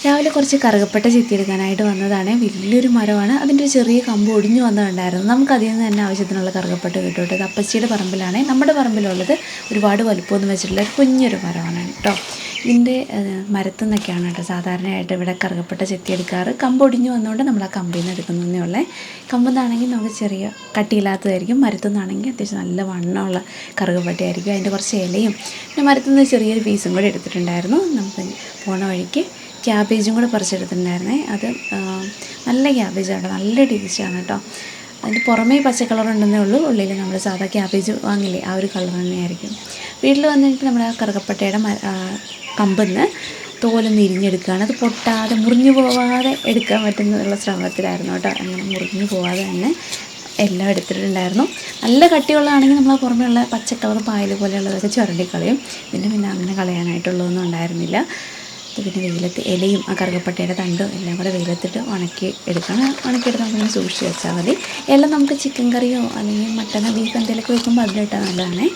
രാവിലെ കുറച്ച് കറുകപ്പട്ട ചെത്തിയെടുക്കാനായിട്ട് വന്നതാണ്. വലിയൊരു മരമാണ്. അതിൻ്റെ ഒരു ചെറിയ കമ്പ് ഒടിഞ്ഞു വന്നിട്ടുണ്ടായിരുന്നു. നമുക്കതിൽ നിന്ന് തന്നെ ആവശ്യത്തിനുള്ള കറുകപ്പട്ട കിട്ടും കേട്ടോ. ഇത് അപ്പച്ചിയുടെ പറമ്പിലാണ്. നമ്മുടെ പറമ്പിലുള്ളത് ഒരുപാട് വലുപ്പമൊന്നും വെച്ചിട്ടുള്ള ഒരു കുഞ്ഞൊരു മരമാണ് കേട്ടോ. ഇതിൻ്റെ മരത്തു നിന്നൊക്കെയാണ് കേട്ടോ സാധാരണയായിട്ട് ഇവിടെ കറുകപ്പട്ട ചെത്തിയെടുക്കാറ്. കമ്പ് ഒടിഞ്ഞു വന്നുകൊണ്ട് നമ്മൾ ആ കമ്പിൽ നിന്ന് എടുക്കുന്നതേ ഉള്ളേ. കമ്പിൽ നിന്നാണെങ്കിൽ നമുക്ക് ചെറിയ കട്ടിയില്ലാത്തതായിരിക്കും. മരത്തു നിന്നാണെങ്കിൽ അത്യാവശ്യം നല്ല വണ്ണമുള്ള കറുകപ്പട്ടയായിരിക്കും. അതിൻ്റെ കുറച്ച് ഇലയും പിന്നെ മരത്തു നിന്ന് ചെറിയൊരു പീസും കൂടി എടുത്തിട്ടുണ്ടായിരുന്നു. നമുക്ക് പോണ വഴിക്ക് ക്യാബേജും കൂടെ പറിച്ചെടുത്തിട്ടുണ്ടായിരുന്നേ. അത് നല്ല ക്യാബേജാണ്, നല്ല ടേസ്റ്റാണ് കേട്ടോ. അതിൻ്റെ പുറമേ പച്ച കളർ ഉണ്ടെന്നേ ഉള്ളൂ, ഉള്ളിൽ നമ്മൾ സാധാ ക്യാബേജ് വാങ്ങില്ലേ ആ ഒരു കളർ തന്നെയായിരിക്കും. വീട്ടിൽ വന്നിട്ട് നമ്മുടെ ആ കറുകപ്പട്ടയുടെ കമ്പിൽ നിന്ന് തോലൊന്ന് ഇരിഞ്ഞെടുക്കുകയാണ്. അത് പൊട്ടാതെ മുറിഞ്ഞു പോവാതെ എടുക്കാൻ പറ്റുന്നുള്ള ശ്രമത്തിലായിരുന്നു കേട്ടോ. അങ്ങനെ മുറിഞ്ഞു പോവാതെ തന്നെ എല്ലാം എടുത്തിട്ടുണ്ടായിരുന്നു. നല്ല കട്ടിയുള്ളതാണെങ്കിൽ നമ്മൾ പുറമേ ഉള്ള പച്ച കളർ പായൽ പോലെയുള്ളതൊക്കെ ചുരണ്ടിക്കളയും. പിന്നെ അങ്ങനെ കളയാനായിട്ടുള്ളതൊന്നും ഉണ്ടായിരുന്നില്ല. പിന്നെ വെയിലത്ത് ഇലയും ആ കറുകപ്പട്ടയുടെ തണ്ടും എല്ലാം കൂടെ വെയിലത്തിട്ട് ഉണക്കി എടുക്കണം. ഉണക്കിയെടുത്ത് നമുക്കിങ്ങനെ സൂക്ഷിച്ച് വെച്ചാൽ മതി. എല്ലാം നമുക്ക് ചിക്കൻ കറിയോ അല്ലെങ്കിൽ മട്ടനോ ബീഫ് എന്തെങ്കിലുമൊക്കെ വെക്കുമ്പോൾ അതിലിട്ടാൽ നല്ലതാണേ.